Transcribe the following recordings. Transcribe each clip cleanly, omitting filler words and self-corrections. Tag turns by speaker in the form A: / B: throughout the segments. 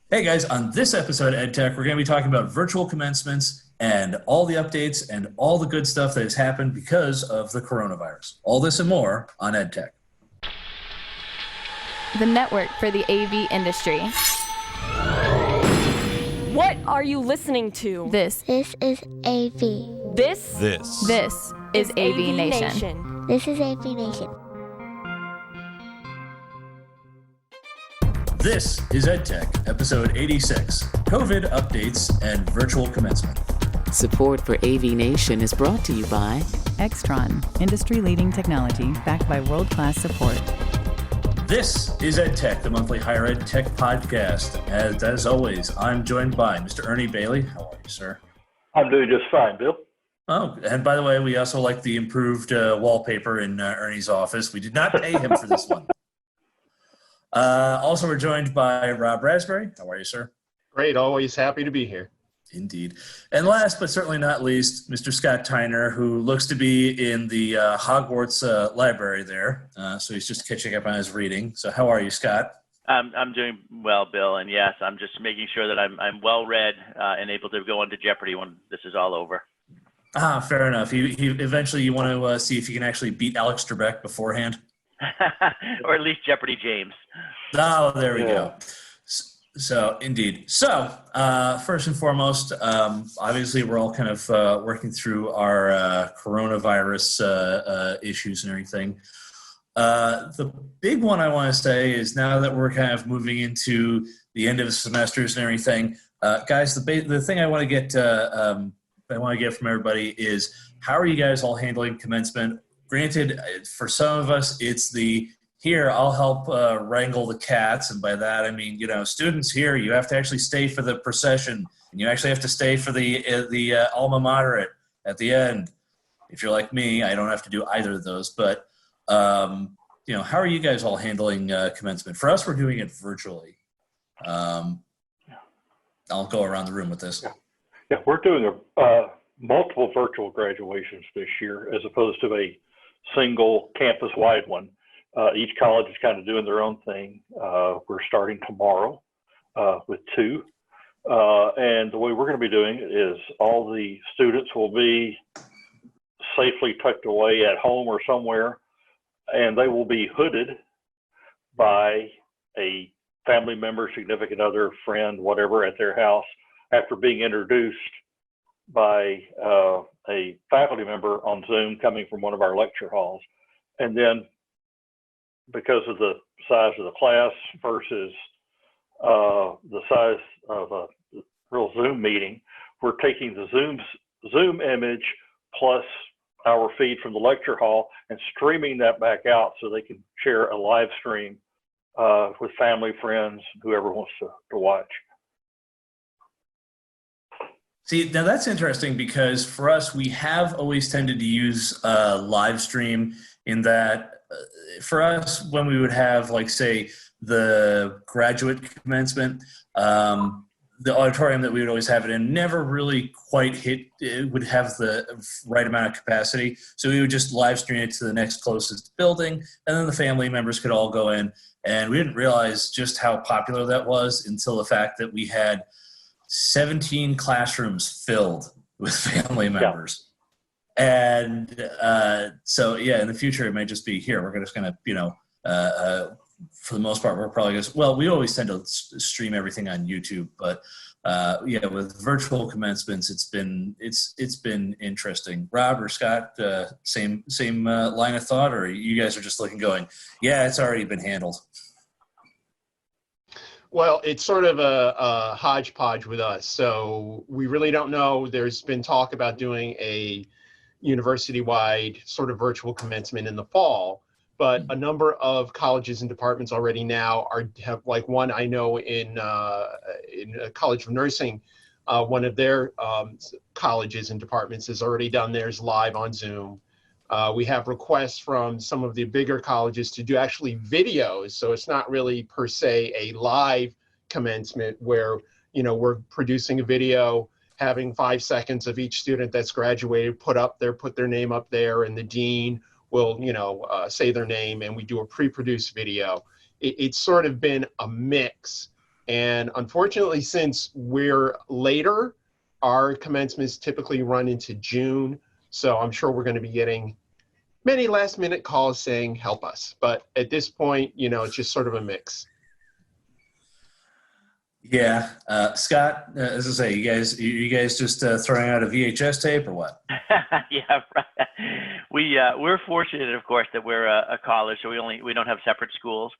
A: Hey guys, on this episode of EdTech, we're going to be talking about virtual commencements and all the updates and all the good stuff that has happened because of the coronavirus. All this and more on EdTech.
B: The network for the AV industry.
C: What are you listening to?
B: This
D: This is AV.
C: This
B: is AVNation.
D: This is AVNation.
A: This is EdTech, episode 86, COVID updates and virtual commencement.
E: Support for AVNation is brought to you by
F: Extron, industry-leading technology backed by world-class support.
A: This is EdTech, the monthly higher ed tech podcast. As always, I'm joined by Mr. Ernie Bailey. How are you, sir?
G: I'm doing just fine, Bill.
A: Oh, and by the way, we also like the improved wallpaper in Ernie's office. We did not pay him for this one. Also, we're joined by Rob Raspberry. How are you, sir?
H: Great. Always happy to be here.
A: Indeed. And last but certainly not least, Mr. Scott Tyner, who looks to be in the Hogwarts library there. So he's just catching up on his reading. So how are you, Scott?
I: I'm doing well, Bill. And yes, I'm just making sure that I'm well read and able to go into Jeopardy when this is all over.
A: Fair enough. He eventually you want to see if you can actually beat Alex Trebek beforehand?
I: Or at least Jeopardy James.
A: Oh, there we go. So, indeed. So, first and foremost, obviously we're all kind of working through our coronavirus issues and everything. The big one I want to say is now that we're kind of moving into the end of the semesters and everything, guys, the thing I want to get from everybody is how are you guys all handling commencement? Granted, for some of us, it's here, I'll help wrangle the cats. And by that, I mean, students here, you have to actually stay for the procession. And you actually have to stay for the alma mater at the end. If you're like me, I don't have to do either of those. But, how are you guys all handling commencement? For us, we're doing it virtually. I'll go around the room with this.
G: Yeah, we're doing multiple virtual graduations this year as opposed to a single campus-wide one. Each college is kind of doing their own thing. We're starting tomorrow with two. And the way we're going to be doing it is all the students will be safely tucked away at home or somewhere, and they will be hooded by a family member, significant other, friend, whatever, at their house after being introduced by a faculty member on Zoom coming from one of our lecture halls. And then because of the size of the class versus the size of a real Zoom meeting, we're taking the Zoom image plus our feed from the lecture hall and streaming that back out so they can share a live stream with family, friends, whoever wants to watch.
A: See, now that's interesting because for us, we have always tended to use live stream in that for us, when we would have, like, say, the graduate commencement, the auditorium that we would always have it in never really quite it would have the right amount of capacity. So we would just live stream it to the next closest building, and then the family members could all go in. And we didn't realize just how popular that was until the fact that we had 17 classrooms filled with family members. And so, in the future, it may just be here. We're just going to, for the most part, we're probably going to, we always tend to stream everything on YouTube. But, with virtual commencements, it's been interesting. Rob or Scott, same line of thought, or you guys are just looking going, yeah, it's already been handled?
H: Well, it's sort of a hodgepodge with us. So we really don't know. There's been talk about doing a university-wide sort of virtual commencement in the fall, but a number of colleges and departments already now have, like, one I know in a College of Nursing, one of their colleges and departments has already done theirs live on Zoom. We have requests from some of the bigger colleges to do actually videos, so it's not really per se a live commencement where we're producing a video, having 5 seconds of each student that's graduated put their name up there, and the dean will say their name, and we do a pre-produced video. It's sort of been a mix And unfortunately, since we're later, our commencements typically run into June. So I'm sure we're going to be getting many last minute calls saying, help us. But at this point, it's just sort of a mix.
A: Yeah. Scott, as I say, you guys just throwing out a VHS tape or what?
I: Yeah, right. We're fortunate, of course, that we're a college, so we don't have separate schools.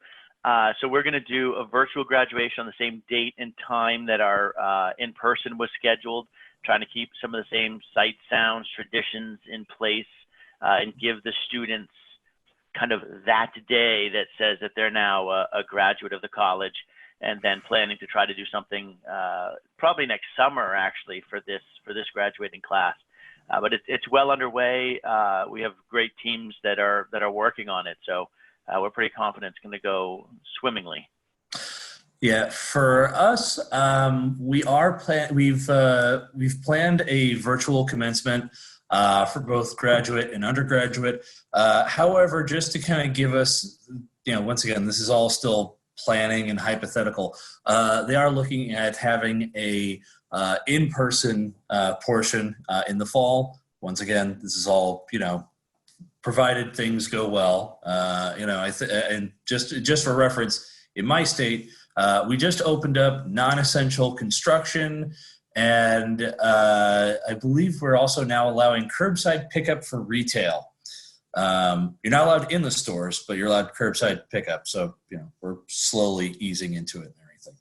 I: So we're going to do a virtual graduation on the same date and time that our in-person was scheduled, trying to keep some of the same sight, sounds, traditions in place, and give the students kind of that day that says that they're now a graduate of the college, and then planning to try to do something probably next summer, actually, for this graduating class. But it's well underway. We have great teams that are working on it, so we're pretty confident it's going to go swimmingly.
A: Yeah, for us, we've planned a virtual commencement for both graduate and undergraduate. However, just to kind of give us, once again, this is all still planning and hypothetical. They are looking at having a in-person portion in the fall. Once again, this is all, provided things go well. And just for reference, in my state, we just opened up non-essential construction, and I believe we're also now allowing curbside pickup for retail. You're not allowed in the stores, but you're allowed curbside pickup. So, we're slowly easing into it and everything.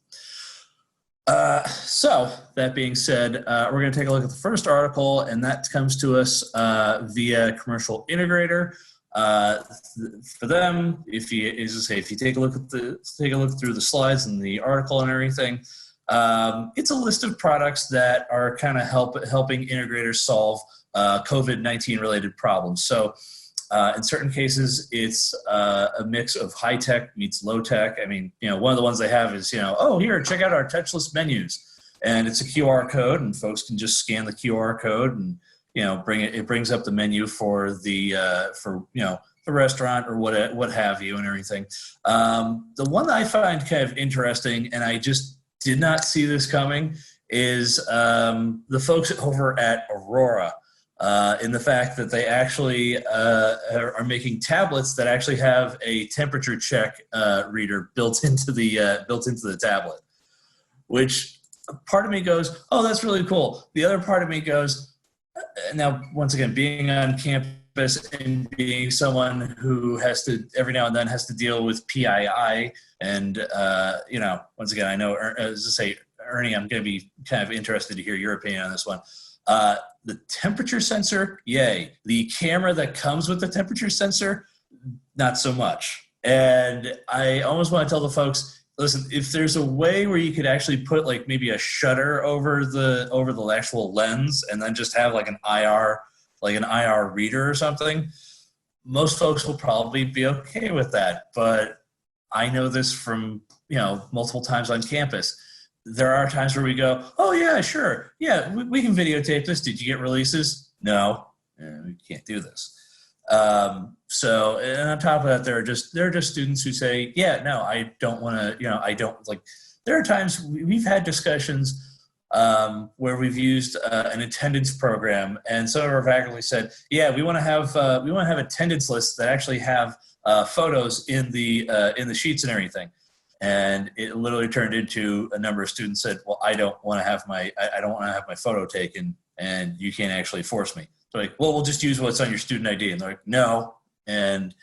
A: So that being said, we're going to take a look at the first article, and that comes to us via Commercial Integrator. For them, if you take a look through the slides and the article and everything, it's a list of products that are kind of helping integrators solve COVID-19 related problems. So in certain cases, it's a mix of high tech meets low tech. I mean, one of the ones they have is, oh, here, check out our touchless menus. And it's a QR code, and folks can just scan the QR code and, it brings up the menu for the restaurant or what have you and everything. The one that I find kind of interesting, and I just did not see this coming, is the folks over at Aurora. In the fact that they actually are making tablets that actually have a temperature check reader built into the tablet, which part of me goes, oh, that's really cool. The other part of me goes, now once again, being on campus and being someone who has to every now and then has to deal with PII, and once again, I know, as I say, Ernie, I'm going to be kind of interested to hear your opinion on this one. The temperature sensor, yay. The camera that comes with the temperature sensor, not so much. And I almost want to tell the folks, listen, if there's a way where you could actually put like maybe a shutter over the actual lens and then just have like an IR reader or something, most folks will probably be okay with that. But I know this from, multiple times on campus. There are times where we go, oh, yeah, sure. Yeah, we can videotape this. Did you get releases? No, we can't do this. So, and on top of that, there are just students who say, yeah, no, I don't want to, I don't like, there are times we've had discussions where we've used an attendance program, and some of our faculty said, yeah, we want to have attendance lists that actually have photos in the sheets and everything. And it literally turned into a number of students said, well, I don't want to have my photo taken, and you can't actually force me. So like, well, we'll just use what's on your student ID. And they're like, no. And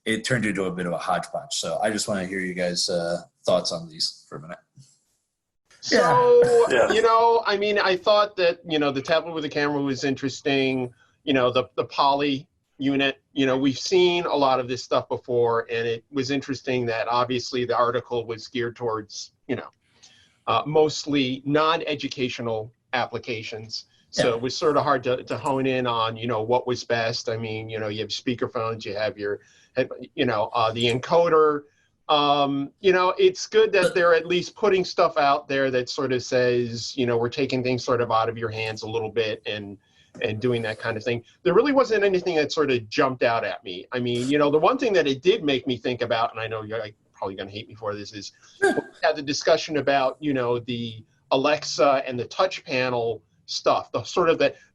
A: it turned into a bit of a hodgepodge. So I just want to hear you guys' thoughts on these for a minute.
H: So, I mean, I thought that, the tablet with the camera was interesting. The poly unit, we've seen a lot of this stuff before, and it was interesting that obviously the article was geared towards, mostly non-educational applications. So it was sort of hard to hone in on, what was best. I mean, you have speakerphones, you have your, the encoder. It's good that they're at least putting stuff out there that sort of says, we're taking things sort of out of your hands a little bit and doing that kind of thing. There really wasn't anything that sort of jumped out at me. I mean, the one thing that it did make me think about, and I know you probably going to hate me for this, is we had the discussion about, the Alexa and the touch panel stuff, the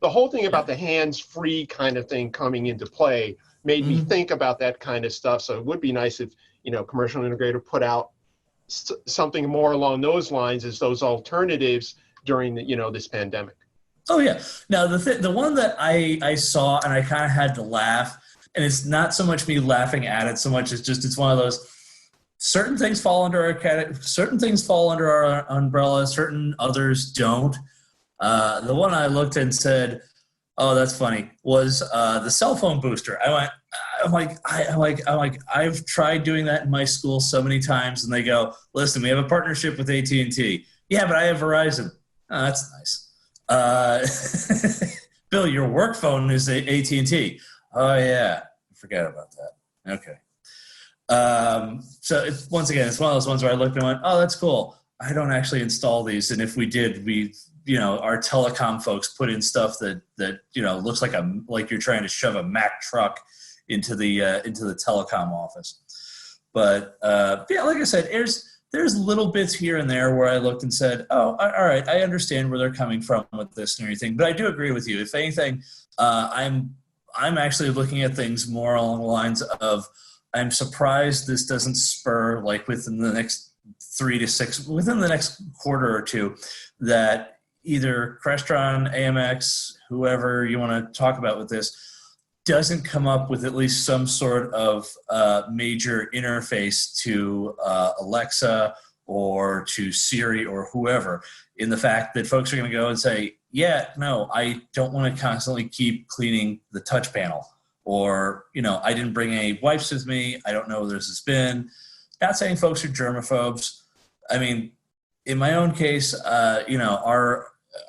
H: whole thing about the hands-free kind of thing coming into play made me think about that kind of stuff. So it would be nice if, commercial integrator put out something more along those lines as those alternatives during the, this pandemic.
A: Oh yeah. Now the one that I saw and I kind of had to laugh, and it's not so much me laughing at it so much as just it's one of those certain things fall under our umbrella, certain others don't. The one I looked and said, "Oh, that's funny," was the cell phone booster. I'm like, I've tried doing that in my school so many times, and they go, "Listen, we have a partnership with AT&T." Yeah, but I have Verizon. Oh, that's nice. Bill, your work phone is AT&T. Oh yeah, I forgot about that. Okay. So once again, it's one of those ones where I looked and went, "Oh, that's cool." I don't actually install these, and if we did, our telecom folks put in stuff that looks like you're trying to shove a Mack truck into the telecom office. But like I said, there's little bits here and there where I looked and said, "Oh, all right, I understand where they're coming from with this and everything." But I do agree with you. If anything, I'm actually looking at things more along the lines of, I'm surprised this doesn't spur, like within the next within the next quarter or two, that either Crestron, AMX, whoever you want to talk about with this, doesn't come up with at least some sort of major interface to Alexa or to Siri or whoever, in the fact that folks are going to go and say, "Yeah, no, I don't want to constantly keep cleaning the touch panel," or, "I didn't bring any wipes with me. I don't know where this has been." Not saying folks are germaphobes. I mean, in my own case,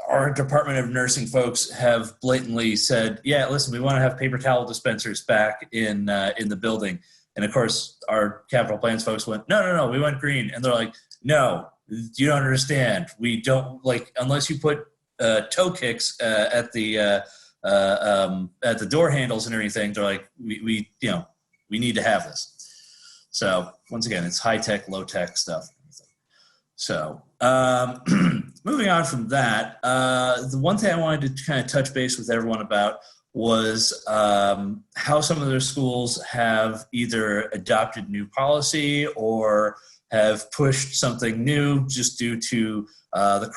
A: our Department of Nursing folks have blatantly said, "Yeah, listen, we want to have paper towel dispensers back in the building." And of course, our capital plans folks went, No, we went green." And they're like, "No, you don't understand. We don't, unless you put toe kicks at the door handles and everything." They're like, we need to have this." So once again, it's high tech, low tech stuff. So moving on from that, the one thing I wanted to kind of touch base with everyone about was how some of their schools have either adopted new policy or have pushed something new just due to the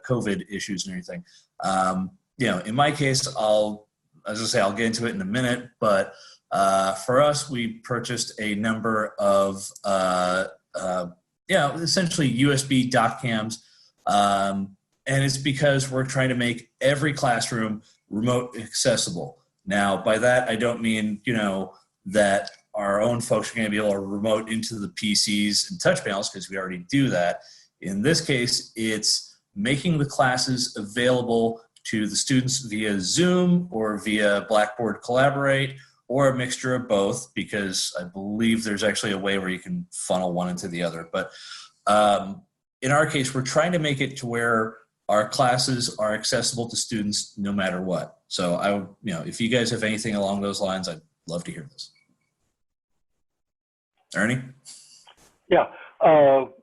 A: COVID issues and everything. In my case, I'll get into it in a minute, but for us, we purchased a number of essentially USB dock cams, and it's because we're trying to make every classroom remote accessible. Now, by that, I don't mean, that our own folks are going to be able to remote into the PCs and touch panels, because we already do that. In this case, it's making the classes available to the students via Zoom or via Blackboard Collaborate, or a mixture of both, because I believe there's actually a way where you can funnel one into the other. But in our case, we're trying to make it to where our classes are accessible to students no matter what. So if you guys have anything along those lines, I'd love to hear this. Ernie?
G: Yeah,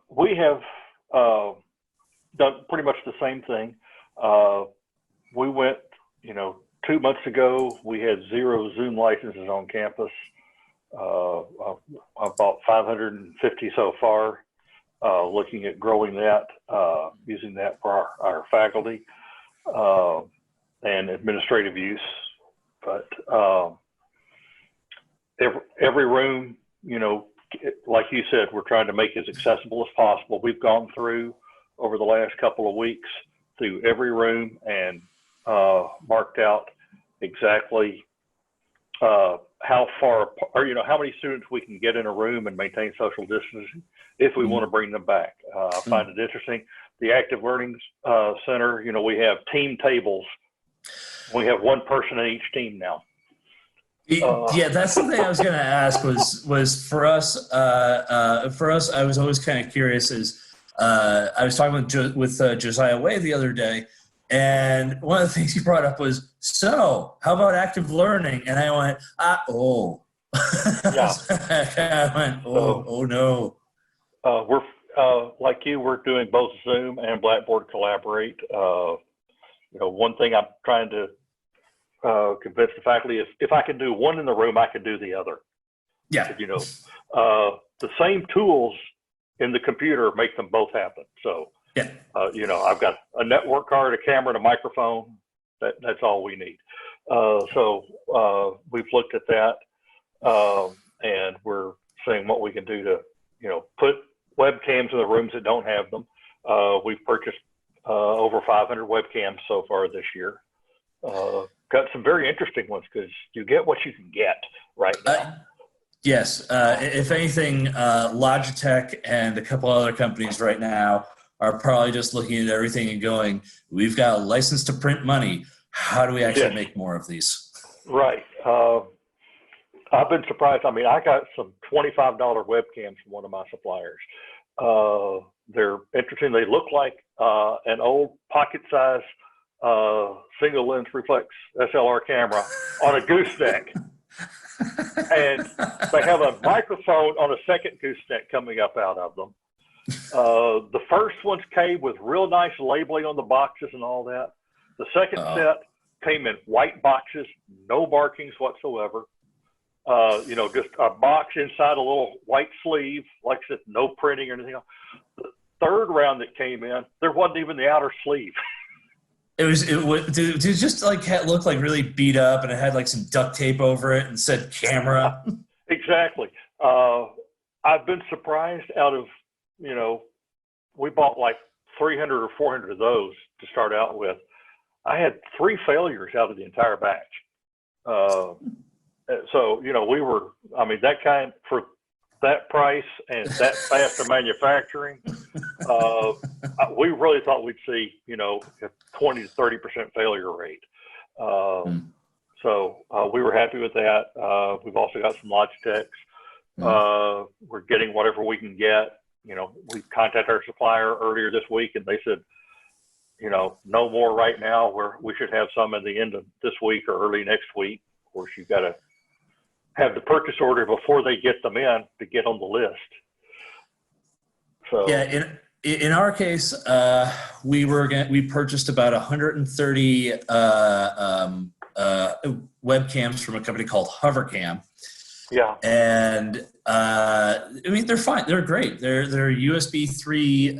G: we have done pretty much the same thing. We went, 2 months ago, we had 0 Zoom licenses on campus. About 550 so far, looking at growing that, using that for our faculty and administrative use. But every room, like you said, we're trying to make it as accessible as possible. We've gone through over the last couple of weeks through every room and marked out exactly how far, or how many students we can get in a room and maintain social distancing if we want to bring them back. I find it interesting. The Active Learning Center, we have team tables. We have one person in each team now.
A: Yeah, that's something I was going to ask. Was for us. I was always kind of curious. I was talking with Josiah Way the other day, and one of the things he brought up was, "So, how about active learning?" And I went,
G: Yeah.
A: I went, oh no.
G: We're like you. We're doing both Zoom and Blackboard Collaborate. One thing I'm trying to convince the faculty is if I can do one in the room, I can do the other.
A: Yeah.
G: The same tools in the computer make them both happen. So,
A: yeah.
G: I've got a network card, a camera, and a microphone. That's all we need. So we've looked at that, and we're seeing what we can do to, put webcams in the rooms that don't have them. We've purchased over 500 webcams so far this year. Got some very interesting ones because you get what you can get right now.
A: Yes. If anything, Logitech and a couple other companies right now are probably just looking at everything and going, we've got a license to print money. How do we actually make more of these?
G: Right. I've been surprised. I mean, I got some $25 webcams from one of my suppliers. They're interesting. They look like an old pocket-sized single lens reflex SLR camera on a gooseneck. And they have a microphone on a second gooseneck coming up out of them. The first ones came with real nice labeling on the boxes and all that. The second set came in white boxes, no markings whatsoever. Just a box inside a little white sleeve, like I said, no printing or anything else. The third round that came in, there wasn't even the outer sleeve.
A: It just like looked like really beat up, and it had like some duct tape over it and said camera.
G: Exactly. I've been surprised out of, we bought like 300 or 400 of those to start out with. I had 3 failures out of the entire batch. So, that kind for that price and that fast of manufacturing, we really thought we'd see, a 20 to 30% failure rate. So we were happy with that. We've also got some Logitechs. We're getting whatever we can get. We contacted our supplier earlier this week, and they said, no more right now. We should have some at the end of this week or early next week. Of course, you've got to have the purchase order before they get them in to get on the list. So
A: yeah, in our case, we purchased about 130 webcams from a company called Hovercam.
G: Yeah,
A: and they're fine. They're great. They're USB 3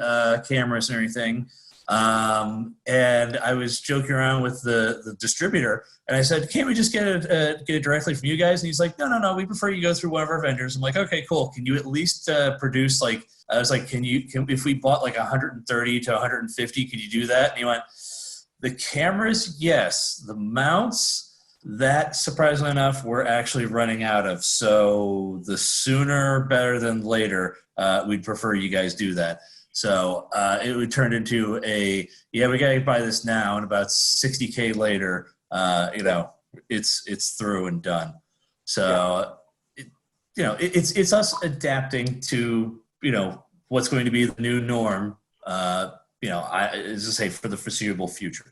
A: cameras and everything. And I was joking around with the distributor, and I said, "Can't we just get it directly from you guys?" And he's like, "No. We prefer you go through one of our vendors." I'm like, "Okay, cool. Can you at least produce like?" I was like, "Can if we bought like 130 to 150, could you do that?" And he went, "The cameras, yes. The mounts." That, surprisingly enough, we're actually running out of. So the sooner better than later, we'd prefer you guys do that. So it would turn into we got to buy this now, and about $60K later, it's through and done. So, it's us adapting to, what's going to be the new norm, as I say, for the foreseeable future.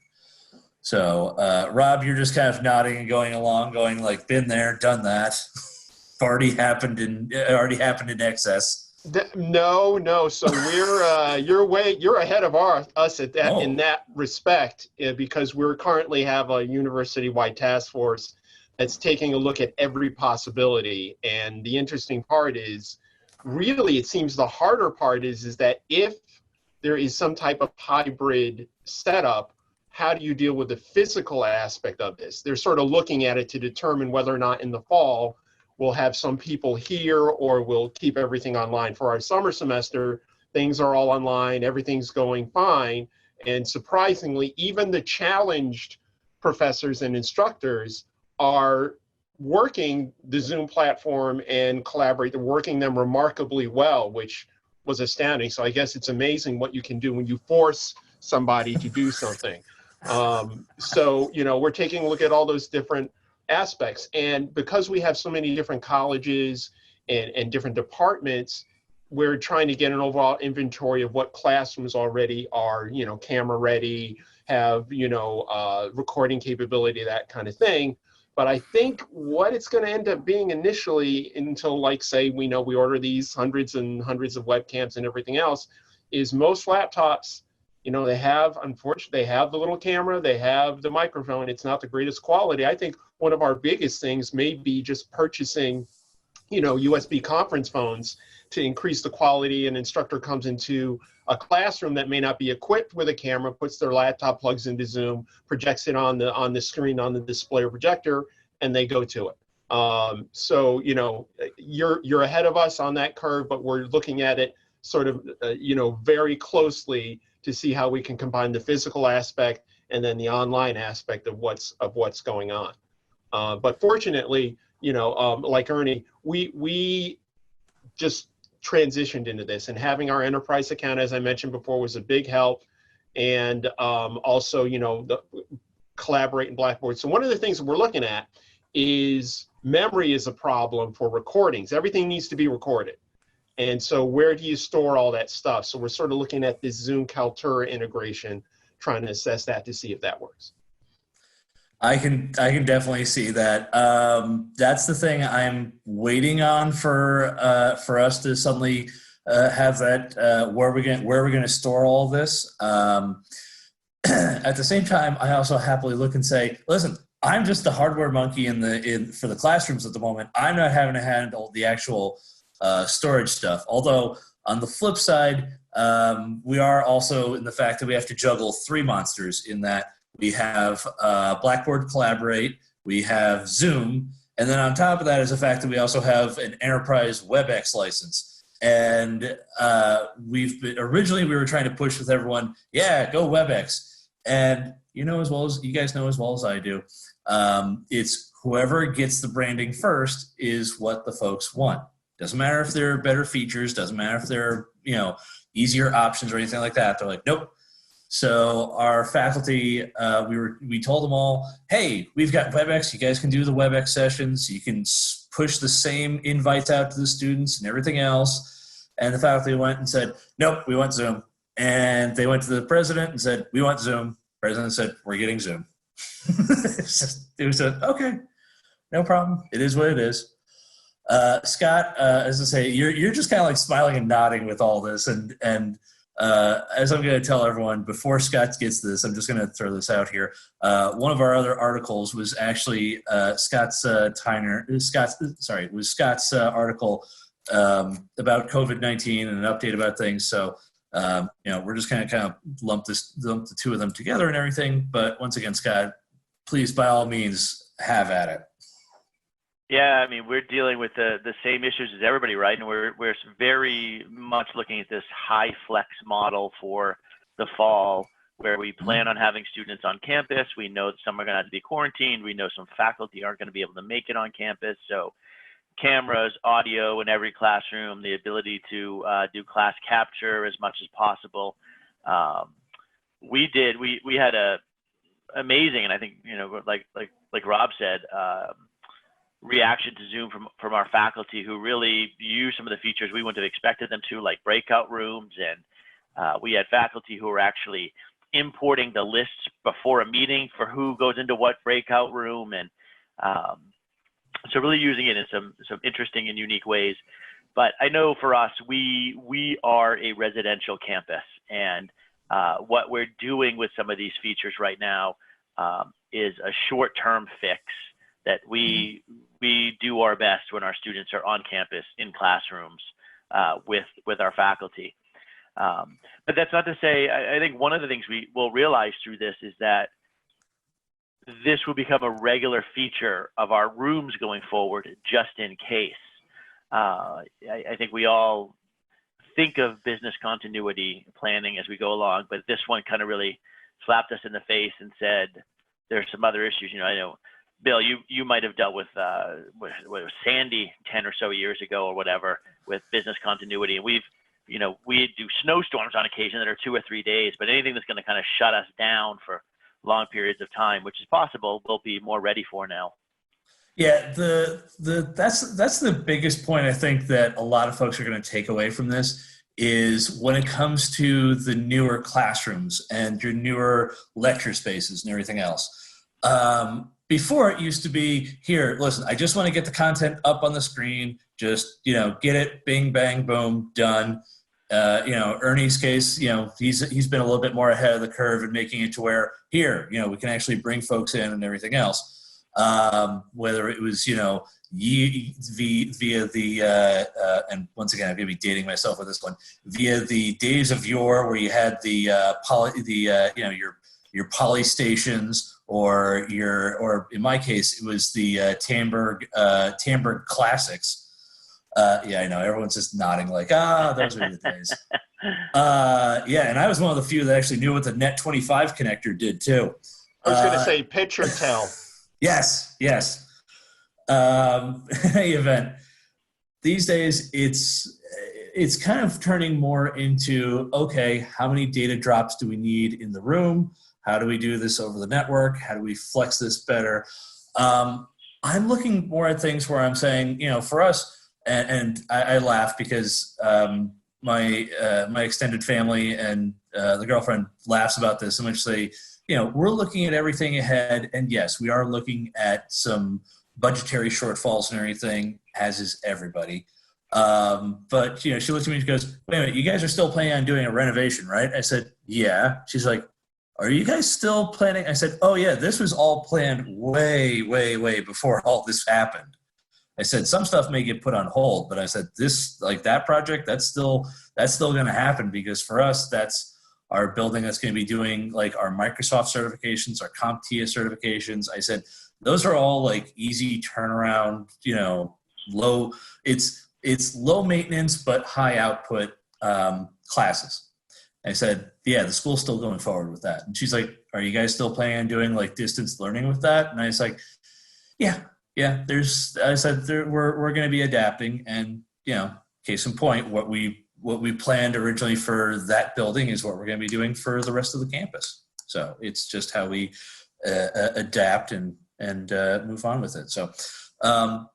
A: So, Rob, you're just kind of nodding and going along, going like, been there, done that. already happened in excess.
H: No. So you're ahead of us at that in that respect, because we're currently have a university-wide task force that's taking a look at every possibility. And the interesting part is, really, it seems the harder part is that if there is some type of hybrid setup, how do you deal with the physical aspect of this? They're sort of looking at it to determine whether or not in the fall we'll have some people here or we'll keep everything online. For our summer semester, things are all online, everything's going fine. And surprisingly, even the challenged professors and instructors are working the Zoom platform and collaborate. They're working them remarkably well, which was astounding. So I guess it's amazing what you can do when you force somebody to do something. So, we're taking a look at all those different aspects. And because we have so many different colleges and different departments, we're trying to get an overall inventory of what classrooms already are, camera ready, have, recording capability, that kind of thing. But I think what it's going to end up being initially, until like say we order these hundreds and hundreds of webcams and everything else, is most laptops, unfortunately, they have the little camera, they have the microphone. It's not the greatest quality. I think one of our biggest things may be just purchasing, USB conference phones to increase the quality. An instructor comes into a classroom that may not be equipped with a camera, puts their laptop, plugs into Zoom, projects it on the screen, on the display or projector, and they go to it. So you're ahead of us on that curve, but we're looking at it sort of very closely to see how we can combine the physical aspect and then the online aspect of what's going on. But fortunately, like Ernie, we just transitioned into this, and having our enterprise account, as I mentioned before, was a big help. And also, the collaborate in Blackboard. So one of the things that we're looking at is memory is a problem for recordings. Everything needs to be recorded. And so where do you store all that stuff? So we're sort of looking at this Zoom Kaltura integration, trying to assess that to see if that works.
A: I can definitely see that. That's the thing I'm waiting on for us to suddenly have that where we're going to store all this. At the same time, I also happily look and say, listen, I'm just the hardware monkey for the classrooms at the moment. I'm not having to handle the actual storage stuff. Although on the flip side, we are also in the fact that we have to juggle three monsters in that. We have Blackboard Collaborate, we have Zoom, and then on top of that is the fact that we also have an enterprise WebEx license. And originally we were trying to push with everyone, yeah, go WebEx. And you guys know as well as I do, it's whoever gets the branding first is what the folks want. Doesn't matter if there are better features, doesn't matter if there are easier options or anything like that. They're like, nope. So our faculty, we told them all, hey, we've got WebEx. You guys can do the WebEx sessions. You can push the same invites out to the students and everything else. And the faculty went and said, nope, we want Zoom. And they went to the president and said, we want Zoom. President said, we're getting Zoom. It was okay, no problem. It is what it is. Scott, as I say, you're just kind of like smiling and nodding with all this, and as I'm going to tell everyone before Scott gets this, I'm just going to throw this out here. One of our other articles was actually Scott's article about COVID-19 and an update about things. So we're just kind of lump the two of them together and everything. But once again, Scott, please by all means have at it.
I: Yeah, I mean, we're dealing with the same issues as everybody, right? And we're very much looking at this high flex model for the fall, where we plan on having students on campus. We know that some are going to have to be quarantined. We know some faculty aren't going to be able to make it on campus. So cameras, audio in every classroom, the ability to do class capture as much as possible. We had a amazing, and I think, like Rob said, reaction to Zoom from our faculty, who really use some of the features we wouldn't have expected them to, like breakout rooms. And we had faculty who were actually importing the lists before a meeting for who goes into what breakout room. And so really using it in some interesting and unique ways. But I know for us, we are a residential campus, and what we're doing with some of these features right now is a short-term fix that we do our best when our students are on campus in classrooms with our faculty. But that's not to say, I think one of the things we will realize through this is that this will become a regular feature of our rooms going forward, just in case. I think we all think of business continuity planning as we go along, but this one kind of really slapped us in the face and said, there's some other issues. I know, Bill, you might have dealt with Sandy 10 or so years ago or whatever with business continuity, and we do snowstorms on occasion that are 2 or 3 days, but anything that's going to kind of shut us down for long periods of time, which is possible, we'll be more ready for now.
A: Yeah, that's the biggest point I think that a lot of folks are going to take away from this is when it comes to the newer classrooms and your newer lecture spaces and everything else. before it used to be, here, listen, I just want to get the content up on the screen, just, get it, bing, bang, boom, done. Ernie's case, he's been a little bit more ahead of the curve in making it to where here, we can actually bring folks in and everything else. Whether it was, via the, and once again, I'm going to be dating myself with this one, via the days of yore where you had the your poly stations, or in my case, it was the Tamberg Classics. I know everyone's just nodding like, those are the days. And I was one of the few that actually knew what the Net 25 connector did too.
H: I was going to say pitch or tell.
A: Yes. In any event, these days it's kind of turning more into, okay, how many data drops do we need in the room? How do we do this over the network? How do we flex this better? I'm looking more at things where I'm saying, for us, and I laugh because my extended family and the girlfriend laughs about this, in which they, we're looking at everything ahead, and yes, we are looking at some budgetary shortfalls and everything, as is everybody. But she looks at me and she goes, "Wait a minute, you guys are still planning on doing a renovation, right?" I said, "Yeah." She's like, "Are you guys still planning?" I said, "Oh yeah, this was all planned way, way, way before all this happened." I said, "Some stuff may get put on hold," but I said, that project, that's still going to happen, because for us, that's our building that's going to be doing like our Microsoft certifications, our CompTIA certifications. I said, those are all like easy turnaround, low, it's low maintenance, but high output classes. I said, yeah, the school's still going forward with that. And she's like, "Are you guys still planning on doing like distance learning with that?" And I was like, yeah, I said, we're going to be adapting, and, case in point, what we planned originally for that building is what we're going to be doing for the rest of the campus. So it's just how we adapt and move on with it. So,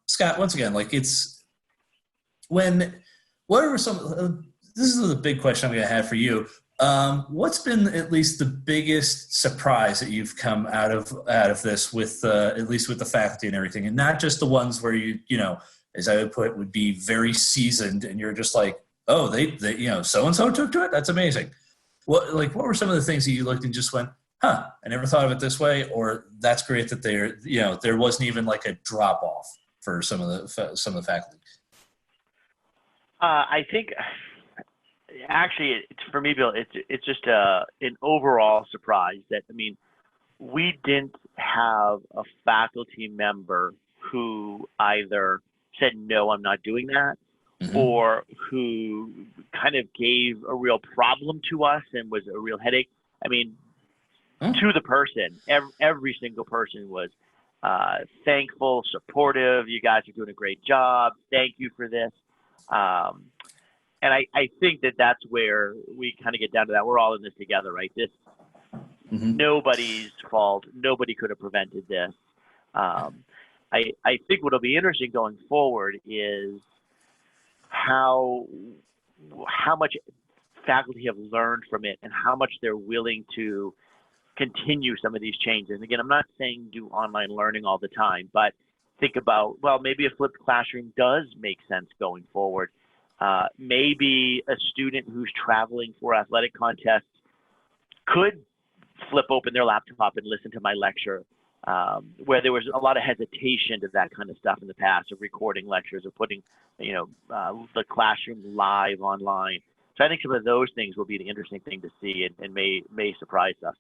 A: Scott, once again, like this is the big question I'm going to have for you. What's been at least the biggest surprise that you've come out of this with, at least with the faculty and everything, and not just the ones where you as I would put, would be very seasoned and you're just like, oh, they so-and-so took to it? That's amazing. What were some of the things that you looked and just went, I never thought of it this way, or that's great that there wasn't even like a drop off for some of the faculty?
I: I think actually, for me, Bill, it's just an overall surprise that, we didn't have a faculty member who either said, "No, I'm not doing that," mm-hmm. or who kind of gave a real problem to us and was a real headache. To the person, every single person was thankful, supportive. "You guys are doing a great job. Thank you for this." And I think that's where we kind of get down to that. We're all in this together, right? This mm-hmm. nobody's fault. Nobody could have prevented this. I think what'll be interesting going forward is how much faculty have learned from it and how much they're willing to continue some of these changes. And again, I'm not saying do online learning all the time, but think about, well, maybe a flipped classroom does make sense going forward. Maybe a student who's traveling for athletic contests could flip open their laptop and listen to my lecture, where there was a lot of hesitation to that kind of stuff in the past, of recording lectures or putting, the classroom live online. So I think some of those things will be the interesting thing to see and may surprise us.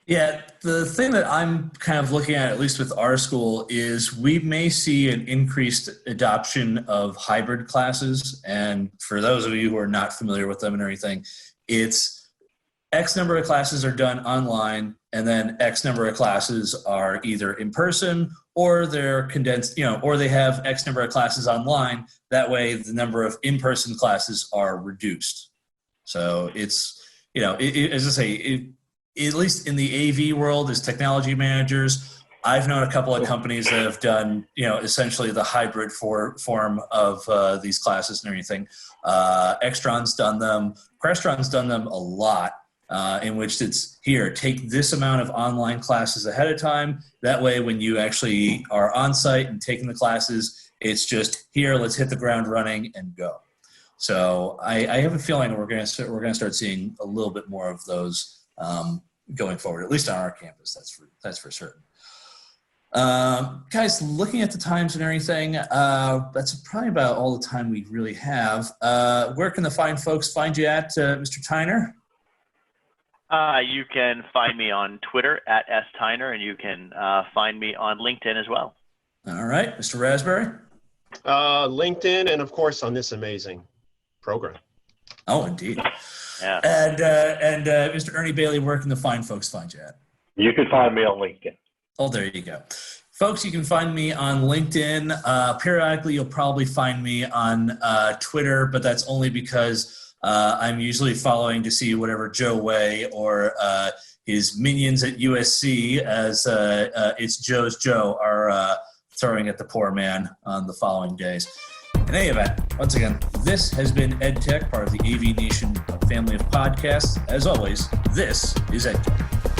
A: Yeah, the thing that I'm kind of looking at least with our school, is we may see an increased adoption of hybrid classes. And for those of you who are not familiar with them and everything, it's X number of classes are done online, and then X number of classes are either in person or they're condensed, or they have X number of classes online. That way the number of in-person classes are reduced. So it's, as I say, at least in the AV world, as technology managers, I've known a couple of companies that have done, essentially the hybrid form of these classes and everything. Extron's done them. Crestron's done them a lot. in which it's here, take this amount of online classes ahead of time. That way, when you actually are on site and taking the classes, it's just here, let's hit the ground running and go. So I have a feeling we're going to start seeing a little bit more of those going forward, at least on our campus. That's for certain. Guys, looking at the times and everything, that's probably about all the time we really have. Where can the fine folks find you at, Mr. Tyner?
I: You can find me on Twitter at @STyner, and you can find me on LinkedIn as well.
A: All right, Mr. Raspberry?
H: LinkedIn, and of course on this amazing program.
A: Oh, indeed.
I: Yeah.
A: And Mr. Ernie Bailey, where can the fine folks find you at?
G: You can find me on LinkedIn.
A: Oh, there you go. Folks, you can find me on LinkedIn. Periodically, you'll probably find me on Twitter, but that's only because I'm usually following to see whatever Joe Way or his minions at USC, as it's Joe's Joe, are throwing at the poor man on the following days. In any event, once again, this has been EdTech, part of the AVNation family of podcasts. As always, this is EdTech.